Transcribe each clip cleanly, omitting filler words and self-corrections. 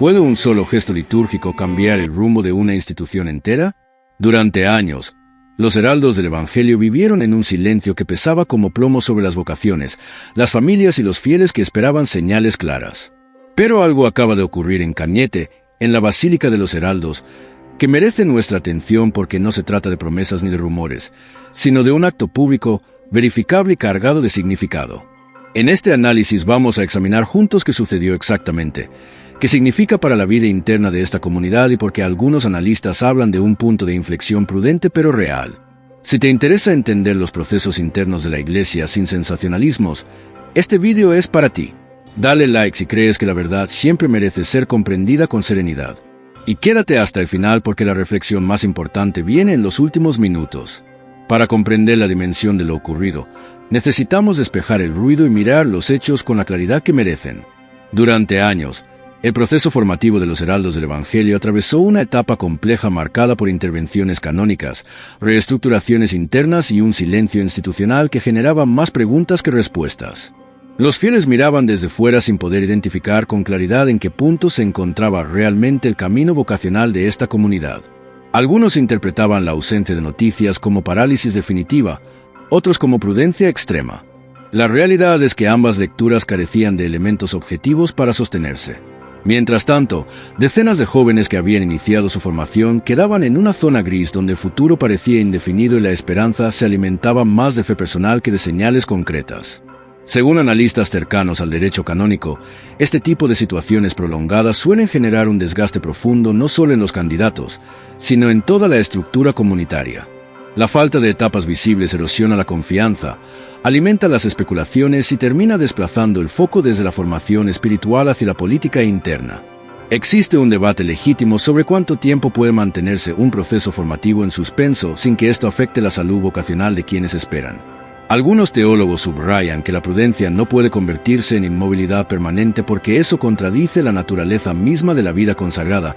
¿Puede un solo gesto litúrgico cambiar el rumbo de una institución entera? Durante años, los heraldos del Evangelio vivieron en un silencio que pesaba como plomo sobre las vocaciones, las familias y los fieles que esperaban señales claras. Pero algo acaba de ocurrir en Cañete, en la Basílica de los Heraldos, que merece nuestra atención porque no se trata de promesas ni de rumores, sino de un acto público, verificable y cargado de significado. En este análisis vamos a examinar juntos qué sucedió exactamente, qué significa para la vida interna de esta comunidad y por qué algunos analistas hablan de un punto de inflexión prudente pero real. Si te interesa entender los procesos internos de la Iglesia sin sensacionalismos, este vídeo es para ti. Dale like si crees que la verdad siempre merece ser comprendida con serenidad. Y quédate hasta el final porque la reflexión más importante viene en los últimos minutos. Para comprender la dimensión de lo ocurrido, necesitamos despejar el ruido y mirar los hechos con la claridad que merecen. Durante años, el proceso formativo de los heraldos del Evangelio atravesó una etapa compleja marcada por intervenciones canónicas, reestructuraciones internas y un silencio institucional que generaba más preguntas que respuestas. Los fieles miraban desde fuera sin poder identificar con claridad en qué punto se encontraba realmente el camino vocacional de esta comunidad. Algunos interpretaban la ausencia de noticias como parálisis definitiva, otros como prudencia extrema. La realidad es que ambas lecturas carecían de elementos objetivos para sostenerse. Mientras tanto, decenas de jóvenes que habían iniciado su formación quedaban en una zona gris donde el futuro parecía indefinido y la esperanza se alimentaba más de fe personal que de señales concretas. Según analistas cercanos al derecho canónico, este tipo de situaciones prolongadas suelen generar un desgaste profundo no solo en los candidatos, sino en toda la estructura comunitaria. La falta de etapas visibles erosiona la confianza, alimenta las especulaciones y termina desplazando el foco desde la formación espiritual hacia la política interna. Existe un debate legítimo sobre cuánto tiempo puede mantenerse un proceso formativo en suspenso sin que esto afecte la salud vocacional de quienes esperan. Algunos teólogos subrayan que la prudencia no puede convertirse en inmovilidad permanente porque eso contradice la naturaleza misma de la vida consagrada,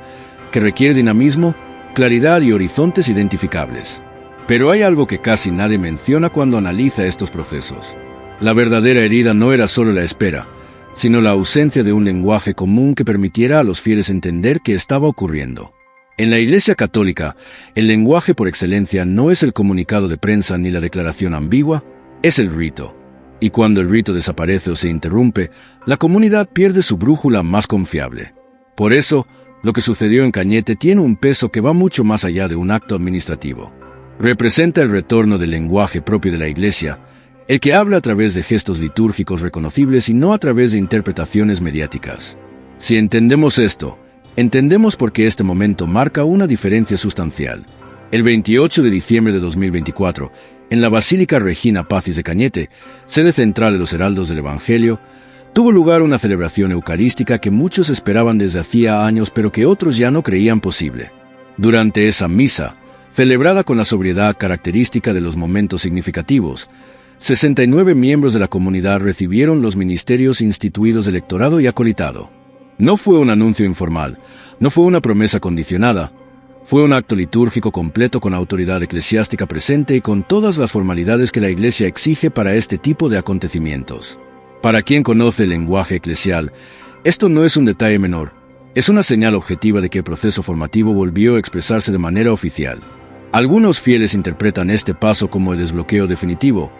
que requiere dinamismo, claridad y horizontes identificables. Pero hay algo que casi nadie menciona cuando analiza estos procesos. La verdadera herida no era solo la espera, sino la ausencia de un lenguaje común que permitiera a los fieles entender qué estaba ocurriendo. En la Iglesia Católica, el lenguaje por excelencia no es el comunicado de prensa ni la declaración ambigua, es el rito. Y cuando el rito desaparece o se interrumpe, la comunidad pierde su brújula más confiable. Por eso, lo que sucedió en Cañete tiene un peso que va mucho más allá de un acto administrativo. Representa el retorno del lenguaje propio de la Iglesia, el que habla a través de gestos litúrgicos reconocibles y no a través de interpretaciones mediáticas. Si entendemos esto, entendemos por qué este momento marca una diferencia sustancial. El 28 de diciembre de 2024, en la Basílica Regina Pacis de Cañete, sede central de los Heraldos del Evangelio, tuvo lugar una celebración eucarística que muchos esperaban desde hacía años pero que otros ya no creían posible. Durante esa misa, celebrada con la sobriedad característica de los momentos significativos, 69 miembros de la comunidad recibieron los ministerios instituidos de lectorado y acolitado. No fue un anuncio informal, no fue una promesa condicionada, fue un acto litúrgico completo con autoridad eclesiástica presente y con todas las formalidades que la Iglesia exige para este tipo de acontecimientos. Para quien conoce el lenguaje eclesial, esto no es un detalle menor, es una señal objetiva de que el proceso formativo volvió a expresarse de manera oficial. Algunos fieles interpretan este paso como el desbloqueo definitivo,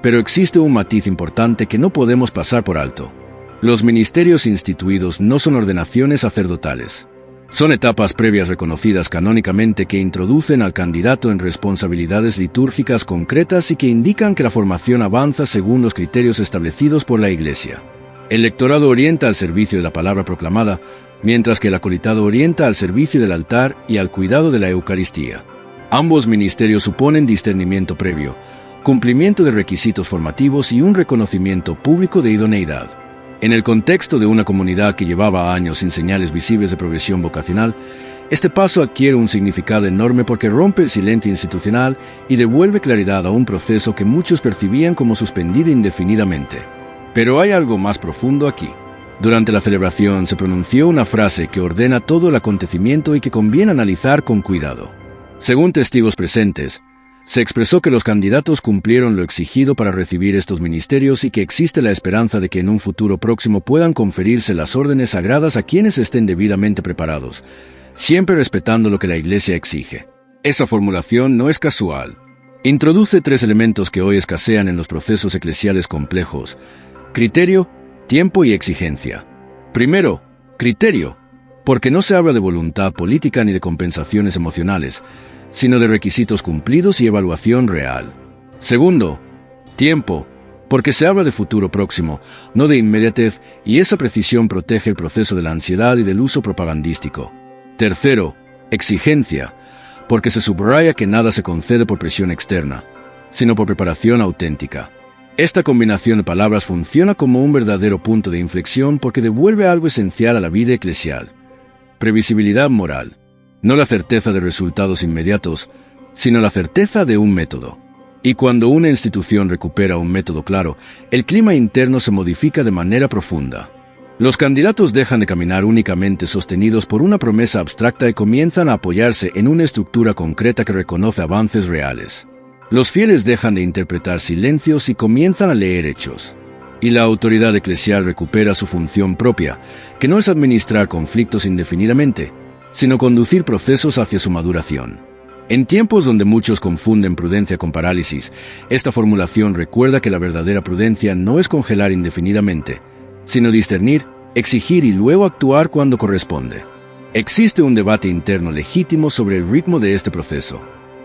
pero existe un matiz importante que no podemos pasar por alto. Los ministerios instituidos no son ordenaciones sacerdotales. Son etapas previas reconocidas canónicamente que introducen al candidato en responsabilidades litúrgicas concretas y que indican que la formación avanza según los criterios establecidos por la Iglesia. El lectorado orienta al servicio de la palabra proclamada, mientras que el acolitado orienta al servicio del altar y al cuidado de la Eucaristía. Ambos ministerios suponen discernimiento previo, cumplimiento de requisitos formativos y un reconocimiento público de idoneidad. En el contexto de una comunidad que llevaba años sin señales visibles de progresión vocacional, este paso adquiere un significado enorme porque rompe el silencio institucional y devuelve claridad a un proceso que muchos percibían como suspendido indefinidamente. Pero hay algo más profundo aquí. Durante la celebración se pronunció una frase que ordena todo el acontecimiento y que conviene analizar con cuidado. Según testigos presentes, Se expresó que los candidatos cumplieron lo exigido para recibir estos ministerios y que existe la esperanza de que en un futuro próximo puedan conferirse las órdenes sagradas a quienes estén debidamente preparados, siempre respetando lo que la Iglesia exige. Esa formulación no es casual. Introduce 3 elementos que hoy escasean en los procesos eclesiales complejos: criterio, tiempo y exigencia. Primero, criterio, porque no se habla de voluntad política ni de compensaciones emocionales, sino de requisitos cumplidos y evaluación real. Segundo, tiempo, porque se habla de futuro próximo, no de inmediatez, y esa precisión protege el proceso de la ansiedad y del uso propagandístico. Tercero, exigencia, porque se subraya que nada se concede por presión externa, sino por preparación auténtica. Esta combinación de palabras funciona como un verdadero punto de inflexión porque devuelve algo esencial a la vida eclesial: previsibilidad moral. No la certeza de resultados inmediatos, sino la certeza de un método. Y cuando una institución recupera un método claro, el clima interno se modifica de manera profunda. Los candidatos dejan de caminar únicamente sostenidos por una promesa abstracta y comienzan a apoyarse en una estructura concreta que reconoce avances reales. Los fieles dejan de interpretar silencios y comienzan a leer hechos. Y la autoridad eclesial recupera su función propia, que no es administrar conflictos indefinidamente, sino conducir procesos hacia su maduración. En tiempos donde muchos confunden prudencia con parálisis, esta formulación recuerda que la verdadera prudencia no es congelar indefinidamente, sino discernir, exigir y luego actuar cuando corresponde. Existe un debate interno legítimo sobre el ritmo de este proceso.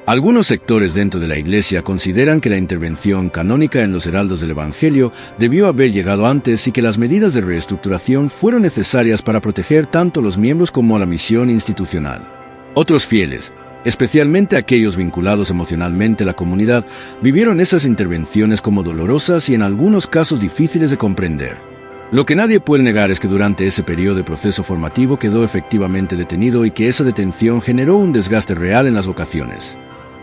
Algunos sectores dentro de la Iglesia consideran que la intervención canónica en los heraldos del Evangelio debió haber llegado antes y que las medidas de reestructuración fueron necesarias para proteger tanto a los miembros como a la misión institucional. Otros fieles, especialmente aquellos vinculados emocionalmente a la comunidad, vivieron esas intervenciones como dolorosas y en algunos casos difíciles de comprender. Lo que nadie puede negar es que durante ese periodo de proceso formativo quedó efectivamente detenido y que esa detención generó un desgaste real en las vocaciones.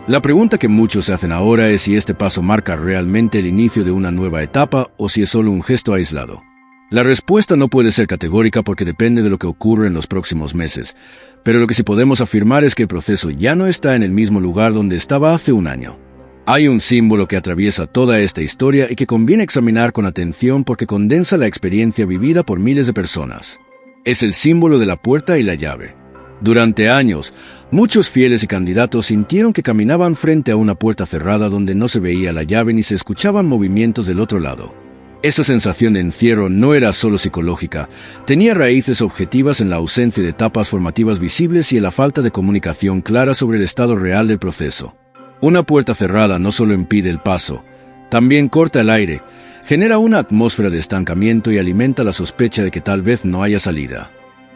La pregunta que muchos se hacen ahora es si este paso marca realmente el inicio de una nueva etapa o si es solo un gesto aislado. La respuesta no puede ser categórica porque depende de lo que ocurre en los próximos meses, pero lo que sí podemos afirmar es que el proceso ya no está en el mismo lugar donde estaba hace un año. Hay un símbolo que atraviesa toda esta historia y que conviene examinar con atención porque condensa la experiencia vivida por miles de personas. Es el símbolo de la puerta y la llave. Durante años, muchos fieles y candidatos sintieron que caminaban frente a una puerta cerrada donde no se veía la llave ni se escuchaban movimientos del otro lado. Esa sensación de encierro no era solo psicológica, tenía raíces objetivas en la ausencia de etapas formativas visibles y en la falta de comunicación clara sobre el estado real del proceso. Una puerta cerrada no solo impide el paso, también corta el aire, genera una atmósfera de estancamiento y alimenta la sospecha de que tal vez no haya salida.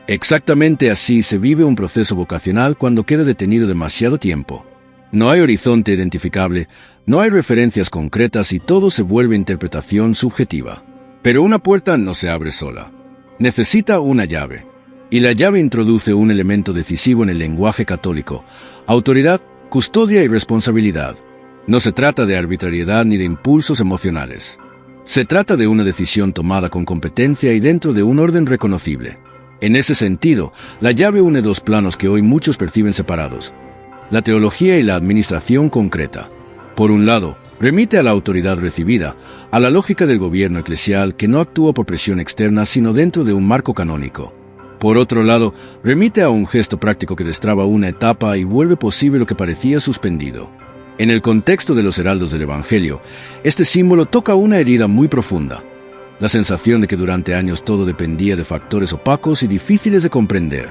Exactamente así se vive un proceso vocacional cuando queda detenido demasiado tiempo. No hay horizonte identificable, no hay referencias concretas y todo se vuelve interpretación subjetiva. Pero una puerta no se abre sola. Necesita una llave. Y la llave introduce un elemento decisivo en el lenguaje católico: autoridad, custodia y responsabilidad. No se trata de arbitrariedad ni de impulsos emocionales. Se trata de una decisión tomada con competencia y dentro de un orden reconocible. En ese sentido, la llave une dos planos que hoy muchos perciben separados: la teología y la administración concreta. Por un lado, remite a la autoridad recibida, a la lógica del gobierno eclesial que no actúa por presión externa sino dentro de un marco canónico. Por otro lado, remite a un gesto práctico que destraba una etapa y vuelve posible lo que parecía suspendido. En el contexto de los heraldos del Evangelio, este símbolo toca una herida muy profunda: la sensación de que durante años todo dependía de factores opacos y difíciles de comprender.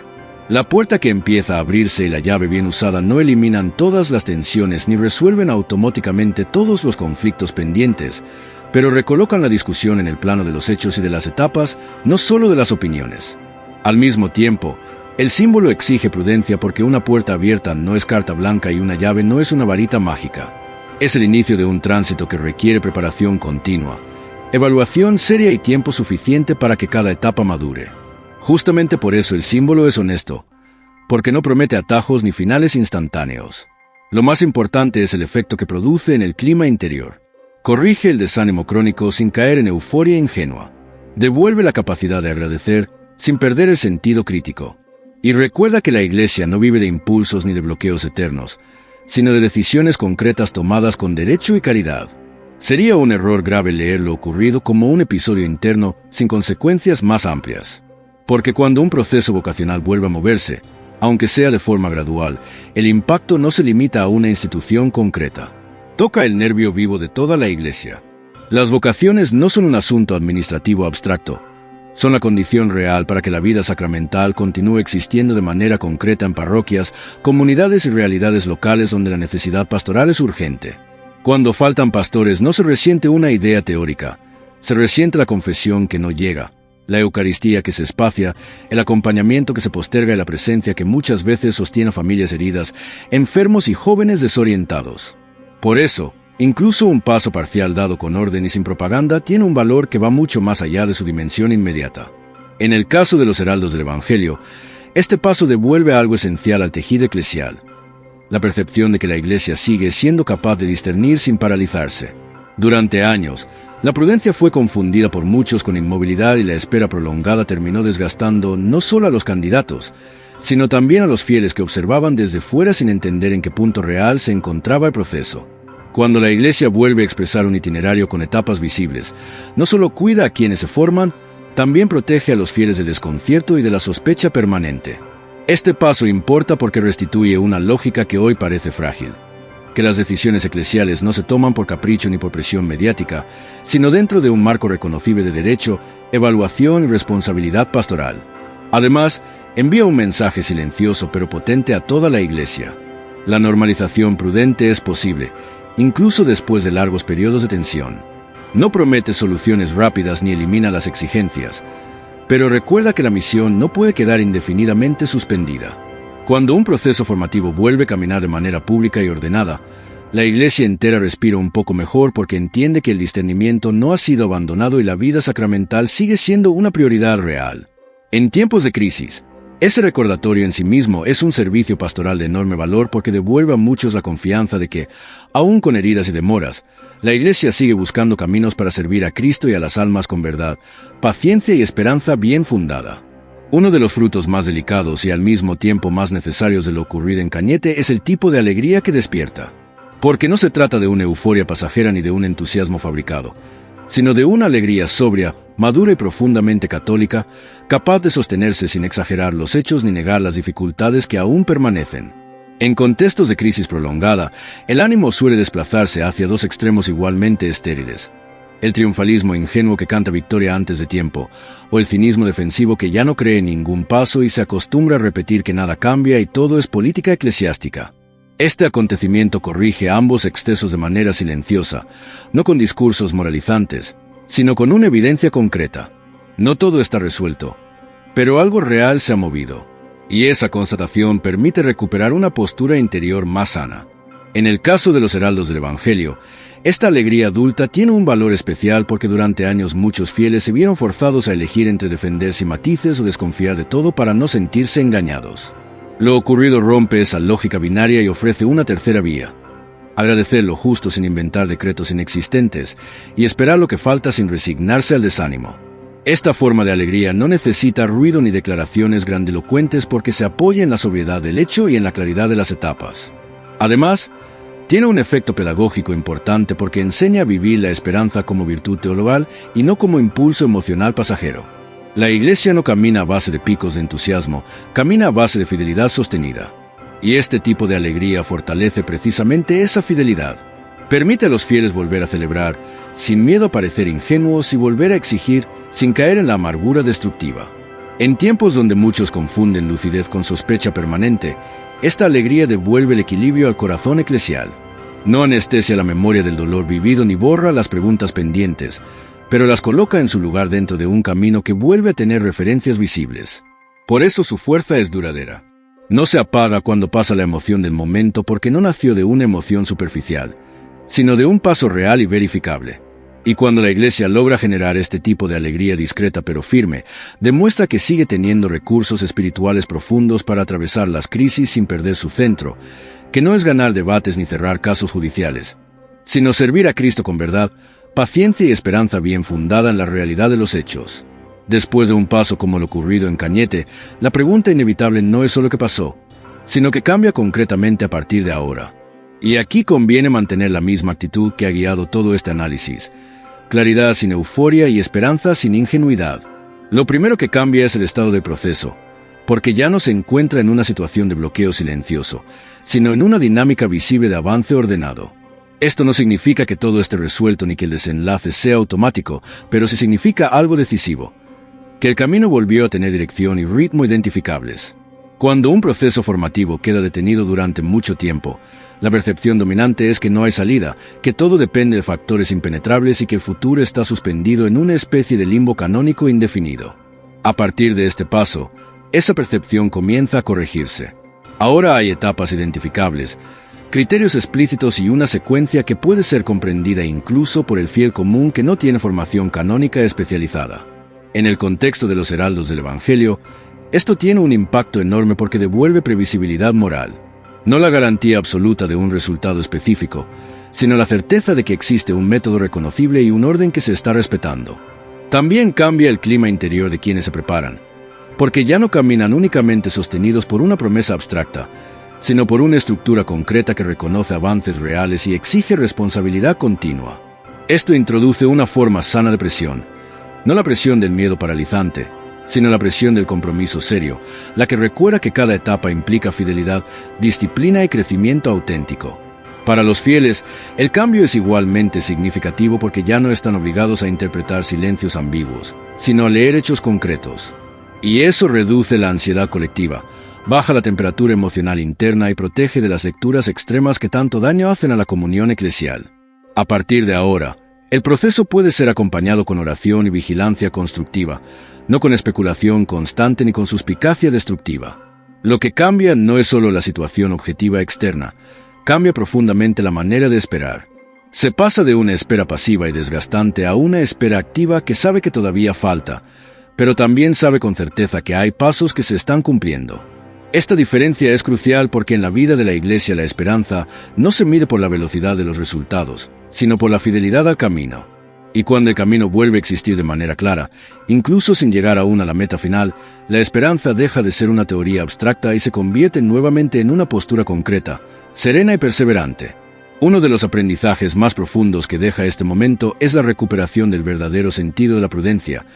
La puerta que empieza a abrirse y la llave bien usada no eliminan todas las tensiones ni resuelven automáticamente todos los conflictos pendientes, pero recolocan la discusión en el plano de los hechos y de las etapas, no solo de las opiniones. Al mismo tiempo, el símbolo exige prudencia porque una puerta abierta no es carta blanca y una llave no es una varita mágica. Es el inicio de un tránsito que requiere preparación continua, evaluación seria y tiempo suficiente para que cada etapa madure. Justamente por eso el símbolo es honesto, porque no promete atajos ni finales instantáneos. Lo más importante es el efecto que produce en el clima interior. Corrige el desánimo crónico sin caer en euforia ingenua. Devuelve la capacidad de agradecer sin perder el sentido crítico. Y recuerda que la Iglesia no vive de impulsos ni de bloqueos eternos, sino de decisiones concretas tomadas con derecho y caridad. Sería un error grave leer lo ocurrido como un episodio interno sin consecuencias más amplias. Porque cuando un proceso vocacional vuelve a moverse, aunque sea de forma gradual, el impacto no se limita a una institución concreta. Toca el nervio vivo de toda la Iglesia. Las vocaciones no son un asunto administrativo abstracto, son la condición real para que la vida sacramental continúe existiendo de manera concreta en parroquias, comunidades y realidades locales donde la necesidad pastoral es urgente. Cuando faltan pastores no se resiente una idea teórica, se resiente la confesión que no llega, la Eucaristía que se espacia, el acompañamiento que se posterga y la presencia que muchas veces sostiene a familias heridas, enfermos y jóvenes desorientados. Por eso, incluso un paso parcial dado con orden y sin propaganda tiene un valor que va mucho más allá de su dimensión inmediata. En el caso de los heraldos del Evangelio, este paso devuelve algo esencial al tejido eclesial: la percepción de que la Iglesia sigue siendo capaz de discernir sin paralizarse. Durante años, la prudencia fue confundida por muchos con inmovilidad y la espera prolongada terminó desgastando no solo a los candidatos, sino también a los fieles que observaban desde fuera sin entender en qué punto real se encontraba el proceso. Cuando la Iglesia vuelve a expresar un itinerario con etapas visibles, no solo cuida a quienes se forman, también protege a los fieles del desconcierto y de la sospecha permanente. Este paso importa porque restituye una lógica que hoy parece frágil: que las decisiones eclesiales no se toman por capricho ni por presión mediática, sino dentro de un marco reconocible de derecho, evaluación y responsabilidad pastoral. Además, envía un mensaje silencioso pero potente a toda la Iglesia: la normalización prudente es posible, incluso después de largos periodos de tensión. No promete soluciones rápidas ni elimina las exigencias, pero recuerda que la misión no puede quedar indefinidamente suspendida. Cuando un proceso formativo vuelve a caminar de manera pública y ordenada, la Iglesia entera respira un poco mejor porque entiende que el discernimiento no ha sido abandonado y la vida sacramental sigue siendo una prioridad real. En tiempos de crisis, ese recordatorio en sí mismo es un servicio pastoral de enorme valor porque devuelve a muchos la confianza de que, aun con heridas y demoras, la Iglesia sigue buscando caminos para servir a Cristo y a las almas con verdad, paciencia y esperanza bien fundada. Uno de los frutos más delicados y al mismo tiempo más necesarios de lo ocurrido en Cañete es el tipo de alegría que despierta. Porque no se trata de una euforia pasajera ni de un entusiasmo fabricado, sino de una alegría sobria, madura y profundamente católica, capaz de sostenerse sin exagerar los hechos ni negar las dificultades que aún permanecen. En contextos de crisis prolongada, el ánimo suele desplazarse hacia dos extremos igualmente estériles: el triunfalismo ingenuo que canta victoria antes de tiempo, o el cinismo defensivo que ya no cree en ningún paso y se acostumbra a repetir que nada cambia y todo es política eclesiástica. Este acontecimiento corrige ambos excesos de manera silenciosa, no con discursos moralizantes, sino con una evidencia concreta. No todo está resuelto, pero algo real se ha movido, y esa constatación permite recuperar una postura interior más sana. En el caso de los heraldos del Evangelio, esta alegría adulta tiene un valor especial porque durante años muchos fieles se vieron forzados a elegir entre defender sin matices o desconfiar de todo para no sentirse engañados. Lo ocurrido rompe esa lógica binaria y ofrece una tercera vía: agradecer lo justo sin inventar decretos inexistentes y esperar lo que falta sin resignarse al desánimo. Esta forma de alegría no necesita ruido ni declaraciones grandilocuentes porque se apoya en la sobriedad del hecho y en la claridad de las etapas. Además, tiene un efecto pedagógico importante porque enseña a vivir la esperanza como virtud teologal y no como impulso emocional pasajero. La Iglesia no camina a base de picos de entusiasmo, camina a base de fidelidad sostenida. Y este tipo de alegría fortalece precisamente esa fidelidad. Permite a los fieles volver a celebrar, sin miedo a parecer ingenuos, y volver a exigir, sin caer en la amargura destructiva. En tiempos donde muchos confunden lucidez con sospecha permanente, esta alegría devuelve el equilibrio al corazón eclesial. No anestesia la memoria del dolor vivido ni borra las preguntas pendientes, pero las coloca en su lugar dentro de un camino que vuelve a tener referencias visibles. Por eso su fuerza es duradera. No se apaga cuando pasa la emoción del momento porque no nació de una emoción superficial, sino de un paso real y verificable. Y cuando la Iglesia logra generar este tipo de alegría discreta pero firme, demuestra que sigue teniendo recursos espirituales profundos para atravesar las crisis sin perder su centro, que no es ganar debates ni cerrar casos judiciales, sino servir a Cristo con verdad, paciencia y esperanza bien fundada en la realidad de los hechos. Después de un paso como lo ocurrido en Cañete, la pregunta inevitable no es solo qué pasó, sino que cambia concretamente a partir de ahora. Y aquí conviene mantener la misma actitud que ha guiado todo este análisis: claridad sin euforia y esperanza sin ingenuidad. Lo primero que cambia es el estado de proceso, porque ya no se encuentra en una situación de bloqueo silencioso, sino en una dinámica visible de avance ordenado. Esto no significa que todo esté resuelto ni que el desenlace sea automático, pero sí significa algo decisivo: que el camino volvió a tener dirección y ritmo identificables. Cuando un proceso formativo queda detenido durante mucho tiempo, la percepción dominante es que no hay salida, que todo depende de factores impenetrables y que el futuro está suspendido en una especie de limbo canónico indefinido. A partir de este paso, esa percepción comienza a corregirse. Ahora hay etapas identificables, criterios explícitos y una secuencia que puede ser comprendida incluso por el fiel común que no tiene formación canónica especializada. En el contexto de los heraldos del Evangelio, esto tiene un impacto enorme porque devuelve previsibilidad moral. No la garantía absoluta de un resultado específico, sino la certeza de que existe un método reconocible y un orden que se está respetando. También cambia el clima interior de quienes se preparan, porque ya no caminan únicamente sostenidos por una promesa abstracta, sino por una estructura concreta que reconoce avances reales y exige responsabilidad continua. Esto introduce una forma sana de presión, no la presión del miedo paralizante, sino la presión del compromiso serio, la que recuerda que cada etapa implica fidelidad, disciplina y crecimiento auténtico. Para los fieles, el cambio es igualmente significativo porque ya no están obligados a interpretar silencios ambiguos, sino a leer hechos concretos. Y eso reduce la ansiedad colectiva, baja la temperatura emocional interna y protege de las lecturas extremas que tanto daño hacen a la comunión eclesial. A partir de ahora, el proceso puede ser acompañado con oración y vigilancia constructiva, no con especulación constante ni con suspicacia destructiva. Lo que cambia no es solo la situación objetiva externa, cambia profundamente la manera de esperar. Se pasa de una espera pasiva y desgastante a una espera activa que sabe que todavía falta, pero también sabe con certeza que hay pasos que se están cumpliendo. Esta diferencia es crucial porque en la vida de la Iglesia la esperanza no se mide por la velocidad de los resultados, sino por la fidelidad al camino. Y cuando el camino vuelve a existir de manera clara, incluso sin llegar aún a la meta final, la esperanza deja de ser una teoría abstracta y se convierte nuevamente en una postura concreta, serena y perseverante. Uno de los aprendizajes más profundos que deja este momento es la recuperación del verdadero sentido de la prudencia,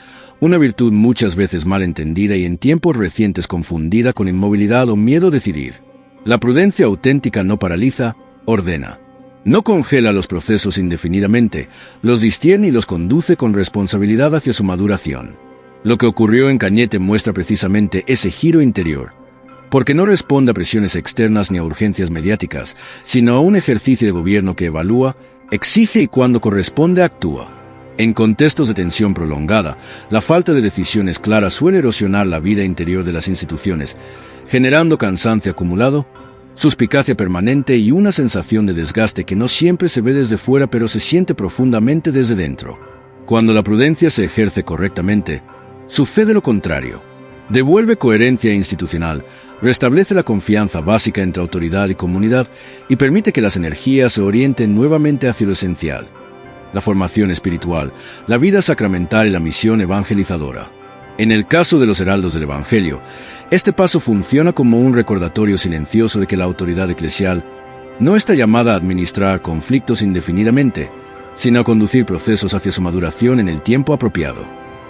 una virtud muchas veces mal entendida y en tiempos recientes confundida con inmovilidad o miedo a decidir. La prudencia auténtica no paraliza, ordena. No congela los procesos indefinidamente, los discierne y los conduce con responsabilidad hacia su maduración. Lo que ocurrió en Cañete muestra precisamente ese giro interior, porque no responde a presiones externas ni a urgencias mediáticas, sino a un ejercicio de gobierno que evalúa, exige y cuando corresponde actúa. En contextos de tensión prolongada, la falta de decisiones claras suele erosionar la vida interior de las instituciones, generando cansancio acumulado, suspicacia permanente y una sensación de desgaste que no siempre se ve desde fuera pero se siente profundamente desde dentro. Cuando la prudencia se ejerce correctamente, sucede lo contrario. Devuelve coherencia institucional, restablece la confianza básica entre autoridad y comunidad y permite que las energías se orienten nuevamente hacia lo esencial: la formación espiritual, la vida sacramental y la misión evangelizadora. En el caso de los heraldos del Evangelio, este paso funciona como un recordatorio silencioso de que la autoridad eclesial no está llamada a administrar conflictos indefinidamente, sino a conducir procesos hacia su maduración en el tiempo apropiado.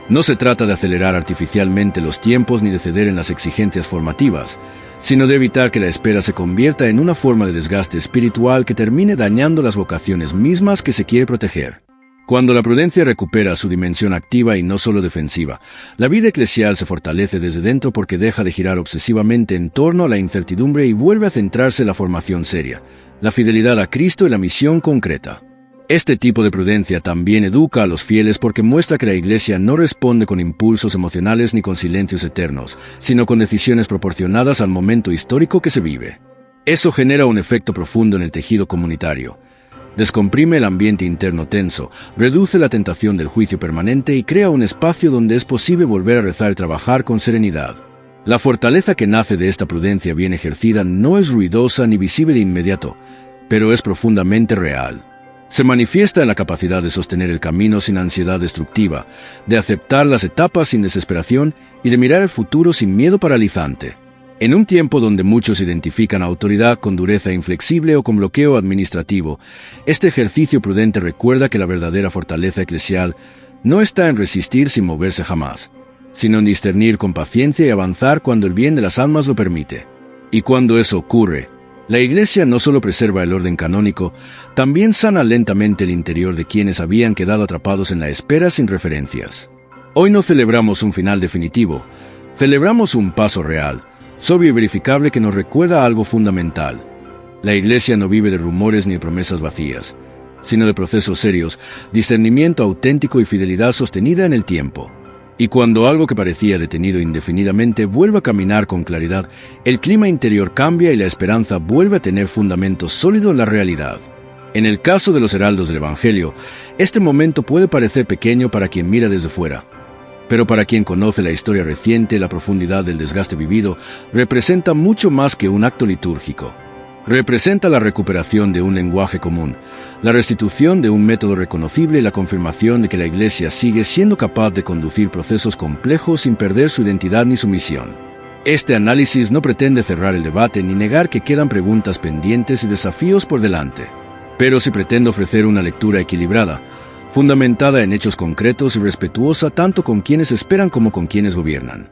No se trata de acelerar artificialmente los tiempos ni de ceder en las exigencias formativas, sino de evitar que la espera se convierta en una forma de desgaste espiritual que termine dañando las vocaciones mismas que se quiere proteger. Cuando la prudencia recupera su dimensión activa y no solo defensiva, la vida eclesial se fortalece desde dentro porque deja de girar obsesivamente en torno a la incertidumbre y vuelve a centrarse en la formación seria, la fidelidad a Cristo y la misión concreta. Este tipo de prudencia también educa a los fieles porque muestra que la Iglesia no responde con impulsos emocionales ni con silencios eternos, sino con decisiones proporcionadas al momento histórico que se vive. Eso genera un efecto profundo en el tejido comunitario. Descomprime el ambiente interno tenso, reduce la tentación del juicio permanente y crea un espacio donde es posible volver a rezar y trabajar con serenidad. La fortaleza que nace de esta prudencia bien ejercida no es ruidosa ni visible de inmediato, pero es profundamente real. Se manifiesta en la capacidad de sostener el camino sin ansiedad destructiva, de aceptar las etapas sin desesperación y de mirar el futuro sin miedo paralizante. En un tiempo donde muchos identifican a autoridad con dureza inflexible o con bloqueo administrativo, este ejercicio prudente recuerda que la verdadera fortaleza eclesial no está en resistir sin moverse jamás, sino en discernir con paciencia y avanzar cuando el bien de las almas lo permite. Y cuando eso ocurre, la Iglesia no solo preserva el orden canónico, también sana lentamente el interior de quienes habían quedado atrapados en la espera sin referencias. Hoy no celebramos un final definitivo, celebramos un paso real, sobrio y verificable que nos recuerda algo fundamental. La Iglesia no vive de rumores ni de promesas vacías, sino de procesos serios, discernimiento auténtico y fidelidad sostenida en el tiempo. Y cuando algo que parecía detenido indefinidamente vuelve a caminar con claridad, el clima interior cambia y la esperanza vuelve a tener fundamento sólido en la realidad. En el caso de los heraldos del Evangelio, este momento puede parecer pequeño para quien mira desde fuera, pero para quien conoce la historia reciente, la profundidad del desgaste vivido, representa mucho más que un acto litúrgico. Representa la recuperación de un lenguaje común, la restitución de un método reconocible y la confirmación de que la Iglesia sigue siendo capaz de conducir procesos complejos sin perder su identidad ni su misión. Este análisis no pretende cerrar el debate ni negar que quedan preguntas pendientes y desafíos por delante, pero sí pretende ofrecer una lectura equilibrada, fundamentada en hechos concretos y respetuosa tanto con quienes esperan como con quienes gobiernan.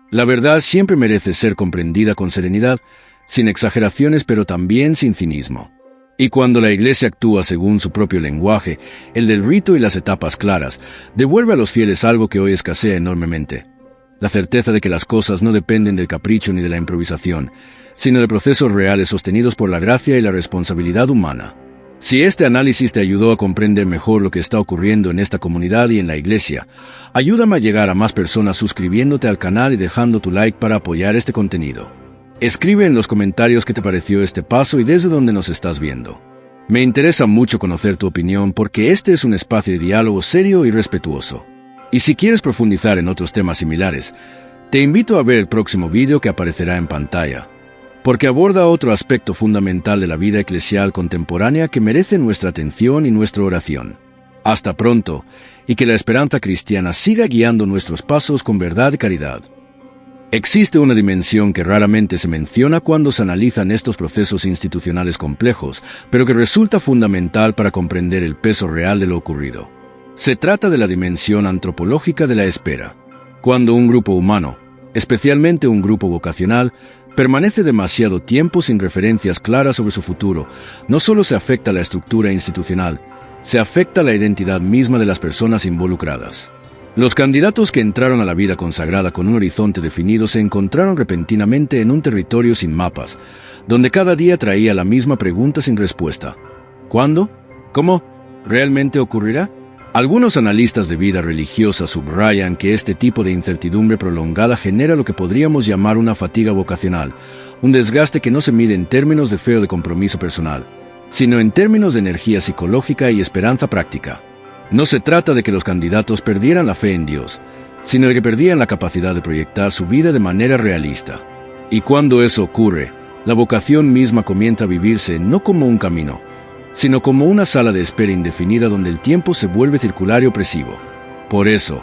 La verdad siempre merece ser comprendida con serenidad, sin exageraciones pero también sin cinismo. Y cuando la Iglesia actúa según su propio lenguaje, el del rito y las etapas claras, devuelve a los fieles algo que hoy escasea enormemente: la certeza de que las cosas no dependen del capricho ni de la improvisación, sino de procesos reales sostenidos por la gracia y la responsabilidad humana. Si este análisis te ayudó a comprender mejor lo que está ocurriendo en esta comunidad y en la Iglesia, ayúdame a llegar a más personas suscribiéndote al canal y dejando tu like para apoyar este contenido. Escribe en los comentarios qué te pareció este paso y desde dónde nos estás viendo. Me interesa mucho conocer tu opinión porque este es un espacio de diálogo serio y respetuoso. Y si quieres profundizar en otros temas similares, te invito a ver el próximo vídeo que aparecerá en pantalla, porque aborda otro aspecto fundamental de la vida eclesial contemporánea que merece nuestra atención y nuestra oración. Hasta pronto, y que la esperanza cristiana siga guiando nuestros pasos con verdad y caridad. Existe una dimensión que raramente se menciona cuando se analizan estos procesos institucionales complejos, pero que resulta fundamental para comprender el peso real de lo ocurrido. Se trata de la dimensión antropológica de la espera. Cuando un grupo humano, especialmente un grupo vocacional, permanece demasiado tiempo sin referencias claras sobre su futuro, no solo se afecta la estructura institucional, se afecta la identidad misma de las personas involucradas. Los candidatos que entraron a la vida consagrada con un horizonte definido se encontraron repentinamente en un territorio sin mapas, donde cada día traía la misma pregunta sin respuesta. ¿Cuándo? ¿Cómo? ¿Realmente ocurrirá? Algunos analistas de vida religiosa subrayan que este tipo de incertidumbre prolongada genera lo que podríamos llamar una fatiga vocacional, un desgaste que no se mide en términos de fe o de compromiso personal, sino en términos de energía psicológica y esperanza práctica. No se trata de que los candidatos perdieran la fe en Dios, sino de que perdían la capacidad de proyectar su vida de manera realista. Y cuando eso ocurre, la vocación misma comienza a vivirse no como un camino, sino como una sala de espera indefinida donde el tiempo se vuelve circular y opresivo. Por eso,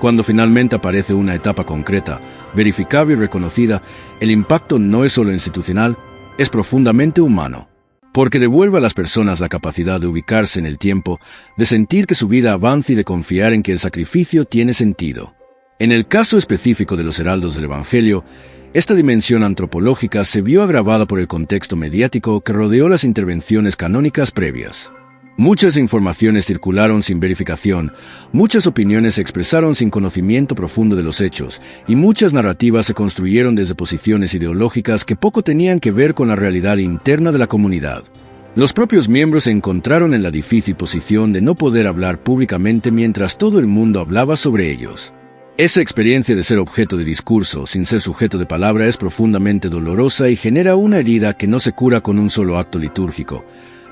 cuando finalmente aparece una etapa concreta, verificable y reconocida, el impacto no es solo institucional, es profundamente humano, porque devuelve a las personas la capacidad de ubicarse en el tiempo, de sentir que su vida avanza y de confiar en que el sacrificio tiene sentido. En el caso específico de los heraldos del Evangelio, esta dimensión antropológica se vio agravada por el contexto mediático que rodeó las intervenciones canónicas previas. Muchas informaciones circularon sin verificación, muchas opiniones se expresaron sin conocimiento profundo de los hechos, y muchas narrativas se construyeron desde posiciones ideológicas que poco tenían que ver con la realidad interna de la comunidad. Los propios miembros se encontraron en la difícil posición de no poder hablar públicamente mientras todo el mundo hablaba sobre ellos. Esa experiencia de ser objeto de discurso sin ser sujeto de palabra es profundamente dolorosa y genera una herida que no se cura con un solo acto litúrgico,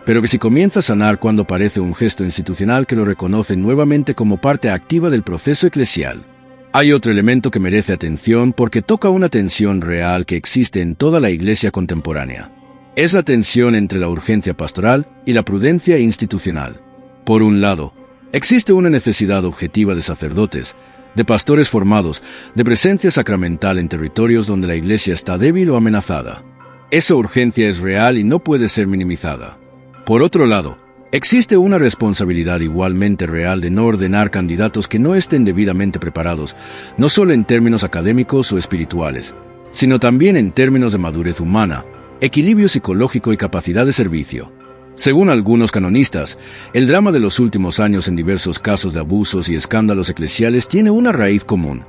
pero que se comienza a sanar cuando aparece un gesto institucional que lo reconoce nuevamente como parte activa del proceso eclesial. Hay otro elemento que merece atención porque toca una tensión real que existe en toda la Iglesia contemporánea. Es la tensión entre la urgencia pastoral y la prudencia institucional. Por un lado, existe una necesidad objetiva de sacerdotes, de pastores formados, de presencia sacramental en territorios donde la Iglesia está débil o amenazada. Esa urgencia es real y no puede ser minimizada. Por otro lado, existe una responsabilidad igualmente real de no ordenar candidatos que no estén debidamente preparados, no solo en términos académicos o espirituales, sino también en términos de madurez humana, equilibrio psicológico y capacidad de servicio. Según algunos canonistas, el drama de los últimos años en diversos casos de abusos y escándalos eclesiales tiene una raíz común: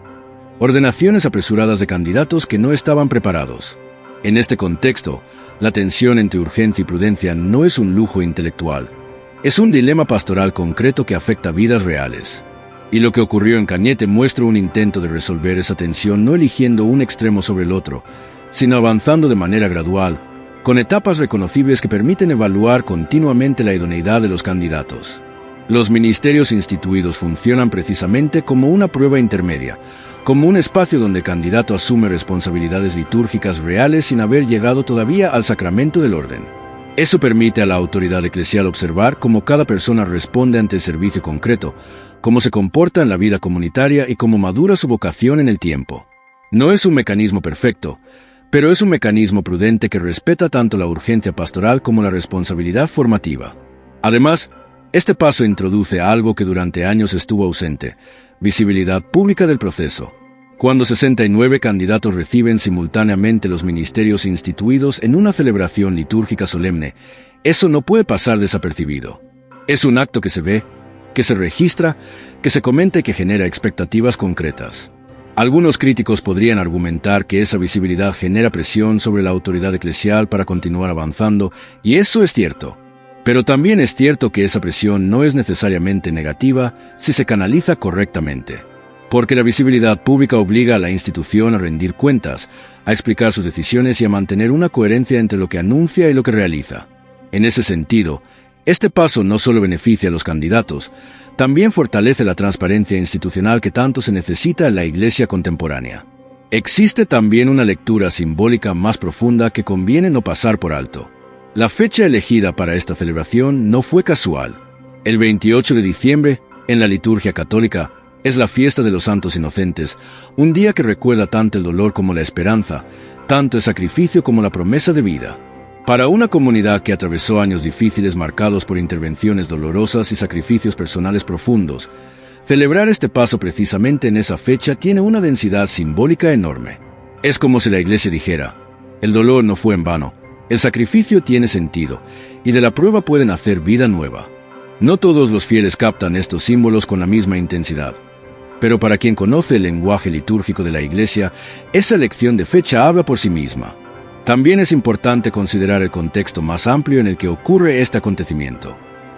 ordenaciones apresuradas de candidatos que no estaban preparados. En este contexto, la tensión entre urgencia y prudencia no es un lujo intelectual, es un dilema pastoral concreto que afecta vidas reales. Y lo que ocurrió en Cañete muestra un intento de resolver esa tensión no eligiendo un extremo sobre el otro, sino avanzando de manera gradual, con etapas reconocibles que permiten evaluar continuamente la idoneidad de los candidatos. Los ministerios instituidos funcionan precisamente como una prueba intermedia, como un espacio donde el candidato asume responsabilidades litúrgicas reales sin haber llegado todavía al sacramento del orden. Eso permite a la autoridad eclesial observar cómo cada persona responde ante el servicio concreto, cómo se comporta en la vida comunitaria y cómo madura su vocación en el tiempo. No es un mecanismo perfecto, pero es un mecanismo prudente que respeta tanto la urgencia pastoral como la responsabilidad formativa. Además, este paso introduce algo que durante años estuvo ausente: visibilidad pública del proceso. Cuando 69 candidatos reciben simultáneamente los ministerios instituidos en una celebración litúrgica solemne, eso no puede pasar desapercibido. Es un acto que se ve, que se registra, que se comenta y que genera expectativas concretas. Algunos críticos podrían argumentar que esa visibilidad genera presión sobre la autoridad eclesial para continuar avanzando, y eso es cierto. Pero también es cierto que esa presión no es necesariamente negativa si se canaliza correctamente. Porque la visibilidad pública obliga a la institución a rendir cuentas, a explicar sus decisiones y a mantener una coherencia entre lo que anuncia y lo que realiza. En ese sentido, este paso no solo beneficia a los candidatos, también fortalece la transparencia institucional que tanto se necesita en la Iglesia contemporánea. Existe también una lectura simbólica más profunda que conviene no pasar por alto. La fecha elegida para esta celebración no fue casual. El 28 de diciembre, en la liturgia católica, es la fiesta de los santos inocentes, un día que recuerda tanto el dolor como la esperanza, tanto el sacrificio como la promesa de vida. Para una comunidad que atravesó años difíciles marcados por intervenciones dolorosas y sacrificios personales profundos, celebrar este paso precisamente en esa fecha tiene una densidad simbólica enorme. Es como si la Iglesia dijera: el dolor no fue en vano, el sacrificio tiene sentido, y de la prueba pueden hacer vida nueva. No todos los fieles captan estos símbolos con la misma intensidad, pero para quien conoce el lenguaje litúrgico de la Iglesia, esa elección de fecha habla por sí misma. También es importante considerar el contexto más amplio en el que ocurre este acontecimiento.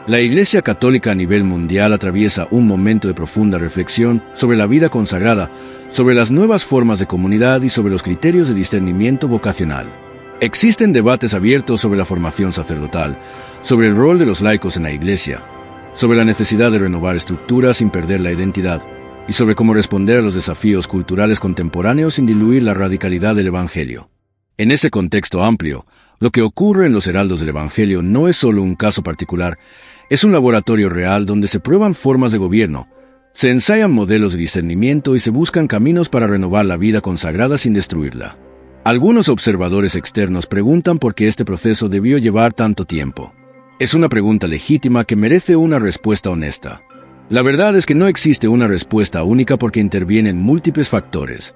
La Iglesia Católica a nivel mundial atraviesa un momento de profunda reflexión sobre la vida consagrada, sobre las nuevas formas de comunidad y sobre los criterios de discernimiento vocacional. Existen debates abiertos sobre la formación sacerdotal, sobre el rol de los laicos en la Iglesia, sobre la necesidad de renovar estructuras sin perder la identidad, y sobre cómo responder a los desafíos culturales contemporáneos sin diluir la radicalidad del Evangelio. En ese contexto amplio, lo que ocurre en los heraldos del Evangelio no es solo un caso particular, es un laboratorio real donde se prueban formas de gobierno, se ensayan modelos de discernimiento y se buscan caminos para renovar la vida consagrada sin destruirla. Algunos observadores externos preguntan por qué este proceso debió llevar tanto tiempo. Es una pregunta legítima que merece una respuesta honesta. La verdad es que no existe una respuesta única porque intervienen múltiples factores.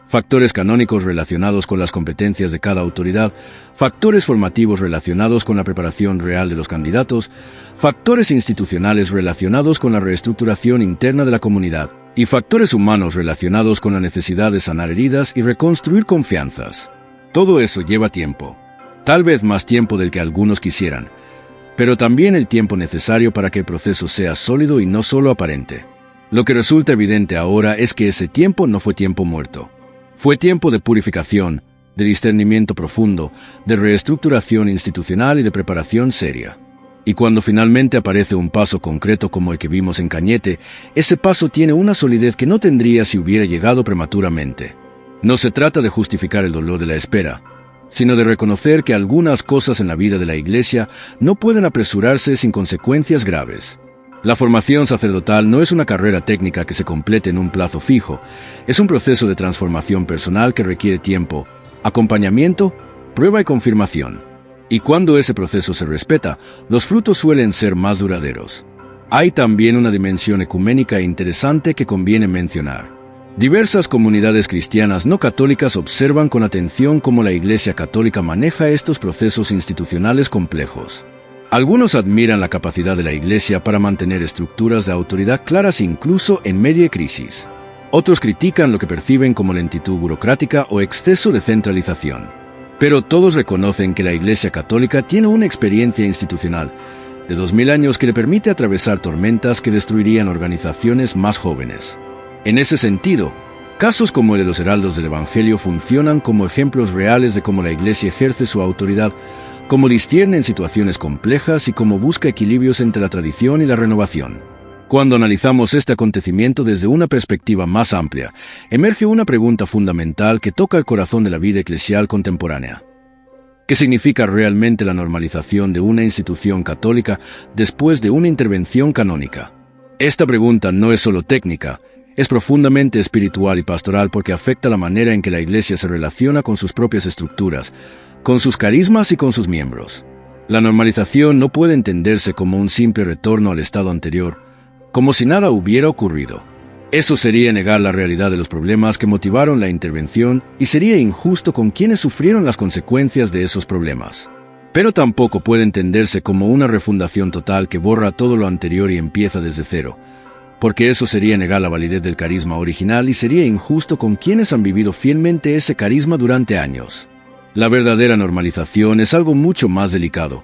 Factores canónicos relacionados con las competencias de cada autoridad, factores formativos relacionados con la preparación real de los candidatos, factores institucionales relacionados con la reestructuración interna de la comunidad, y factores humanos relacionados con la necesidad de sanar heridas y reconstruir confianzas. Todo eso lleva tiempo, tal vez más tiempo del que algunos quisieran, pero también el tiempo necesario para que el proceso sea sólido y no solo aparente. Lo que resulta evidente ahora es que ese tiempo no fue tiempo muerto. Fue tiempo de purificación, de discernimiento profundo, de reestructuración institucional y de preparación seria. Y cuando finalmente aparece un paso concreto como el que vimos en Cañete, ese paso tiene una solidez que no tendría si hubiera llegado prematuramente. No se trata de justificar el dolor de la espera, sino de reconocer que algunas cosas en la vida de la Iglesia no pueden apresurarse sin consecuencias graves. La formación sacerdotal no es una carrera técnica que se complete en un plazo fijo, es un proceso de transformación personal que requiere tiempo, acompañamiento, prueba y confirmación. Y cuando ese proceso se respeta, los frutos suelen ser más duraderos. Hay también una dimensión ecuménica interesante que conviene mencionar. Diversas comunidades cristianas no católicas observan con atención cómo la Iglesia Católica maneja estos procesos institucionales complejos. Algunos admiran la capacidad de la Iglesia para mantener estructuras de autoridad claras incluso en medio de crisis. Otros critican lo que perciben como lentitud burocrática o exceso de centralización. Pero todos reconocen que la Iglesia Católica tiene una experiencia institucional de 2000 años que le permite atravesar tormentas que destruirían organizaciones más jóvenes. En ese sentido, casos como el de los heraldos del Evangelio funcionan como ejemplos reales de cómo la Iglesia ejerce su autoridad, cómo discierne en situaciones complejas y cómo busca equilibrios entre la tradición y la renovación. Cuando analizamos este acontecimiento desde una perspectiva más amplia, emerge una pregunta fundamental que toca el corazón de la vida eclesial contemporánea. ¿Qué significa realmente la normalización de una institución católica después de una intervención canónica? Esta pregunta no es solo técnica, es profundamente espiritual y pastoral porque afecta la manera en que la Iglesia se relaciona con sus propias estructuras, con sus carismas y con sus miembros. La normalización no puede entenderse como un simple retorno al estado anterior, como si nada hubiera ocurrido. Eso sería negar la realidad de los problemas que motivaron la intervención y sería injusto con quienes sufrieron las consecuencias de esos problemas. Pero tampoco puede entenderse como una refundación total que borra todo lo anterior y empieza desde cero, porque eso sería negar la validez del carisma original y sería injusto con quienes han vivido fielmente ese carisma durante años. La verdadera normalización es algo mucho más delicado.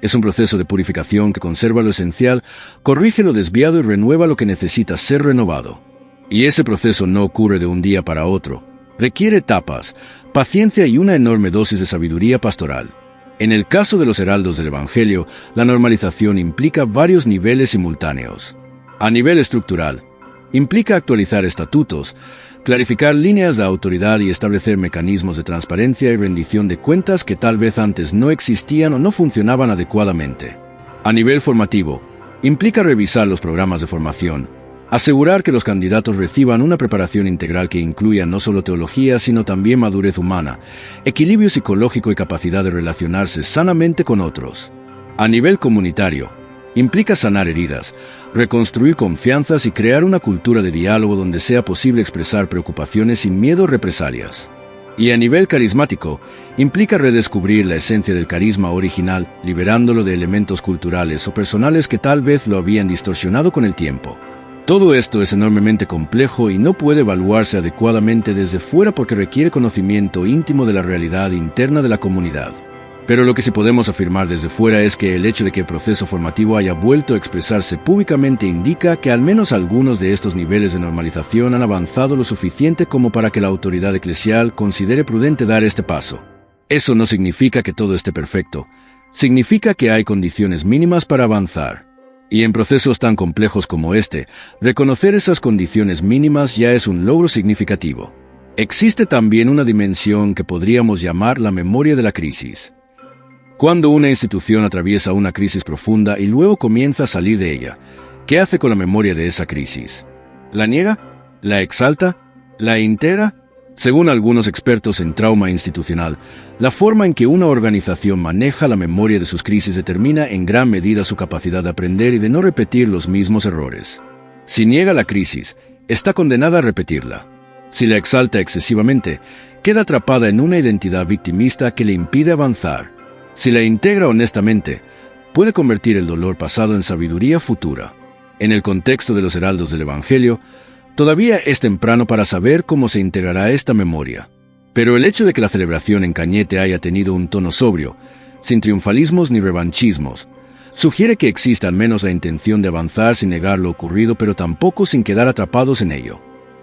Es un proceso de purificación que conserva lo esencial, corrige lo desviado y renueva lo que necesita ser renovado. Y ese proceso no ocurre de un día para otro. Requiere etapas, paciencia y una enorme dosis de sabiduría pastoral. En el caso de los heraldos del Evangelio, la normalización implica varios niveles simultáneos. A nivel estructural, implica actualizar estatutos, clarificar líneas de autoridad y establecer mecanismos de transparencia y rendición de cuentas que tal vez antes no existían o no funcionaban adecuadamente. A nivel formativo, implica revisar los programas de formación, asegurar que los candidatos reciban una preparación integral que incluya no solo teología, sino también madurez humana, equilibrio psicológico y capacidad de relacionarse sanamente con otros. A nivel comunitario, implica sanar heridas, reconstruir confianzas y crear una cultura de diálogo donde sea posible expresar preocupaciones sin miedo a represalias. Y a nivel carismático, implica redescubrir la esencia del carisma original, liberándolo de elementos culturales o personales que tal vez lo habían distorsionado con el tiempo. Todo esto es enormemente complejo y no puede evaluarse adecuadamente desde fuera porque requiere conocimiento íntimo de la realidad interna de la comunidad. Pero lo que sí podemos afirmar desde fuera es que el hecho de que el proceso formativo haya vuelto a expresarse públicamente indica que al menos algunos de estos niveles de normalización han avanzado lo suficiente como para que la autoridad eclesial considere prudente dar este paso. Eso no significa que todo esté perfecto, significa que hay condiciones mínimas para avanzar. Y en procesos tan complejos como este, reconocer esas condiciones mínimas ya es un logro significativo. Existe también una dimensión que podríamos llamar la memoria de la crisis. Cuando una institución atraviesa una crisis profunda y luego comienza a salir de ella, ¿qué hace con la memoria de esa crisis? ¿La niega? ¿La exalta? ¿La integra? Según algunos expertos en trauma institucional, la forma en que una organización maneja la memoria de sus crisis determina en gran medida su capacidad de aprender y de no repetir los mismos errores. Si niega la crisis, está condenada a repetirla. Si la exalta excesivamente, queda atrapada en una identidad victimista que le impide avanzar. Si la integra honestamente, puede convertir el dolor pasado en sabiduría futura. En el contexto de los heraldos del Evangelio, todavía es temprano para saber cómo se integrará esta memoria. Pero el hecho de que la celebración en Cañete haya tenido un tono sobrio, sin triunfalismos ni revanchismos, sugiere que existe al menos la intención de avanzar sin negar lo ocurrido, pero tampoco sin quedar atrapados en ello.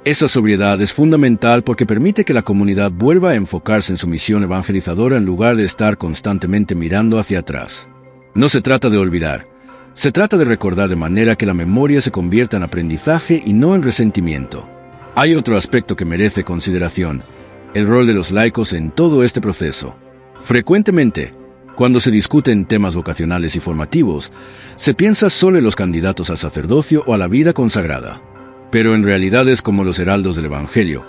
Esa sobriedad es fundamental porque permite que la comunidad vuelva a enfocarse en su misión evangelizadora en lugar de estar constantemente mirando hacia atrás. No se trata de olvidar, se trata de recordar de manera que la memoria se convierta en aprendizaje y no en resentimiento. Hay otro aspecto que merece consideración, el rol de los laicos en todo este proceso. Frecuentemente, Cuando se discuten temas vocacionales y formativos, se piensa solo en los candidatos al sacerdocio o a la vida consagrada. Pero en realidades como los heraldos del Evangelio,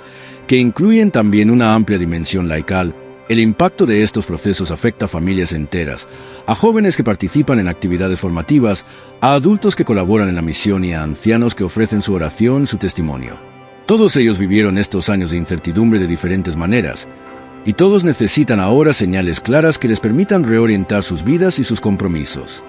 que incluyen también una amplia dimensión laical, el impacto de estos procesos afecta a familias enteras, a jóvenes que participan en actividades formativas, a adultos que colaboran en la misión y a ancianos que ofrecen su oración y su testimonio. Todos ellos vivieron estos años de incertidumbre de diferentes maneras, y todos necesitan ahora señales claras que les permitan reorientar sus vidas y sus compromisos.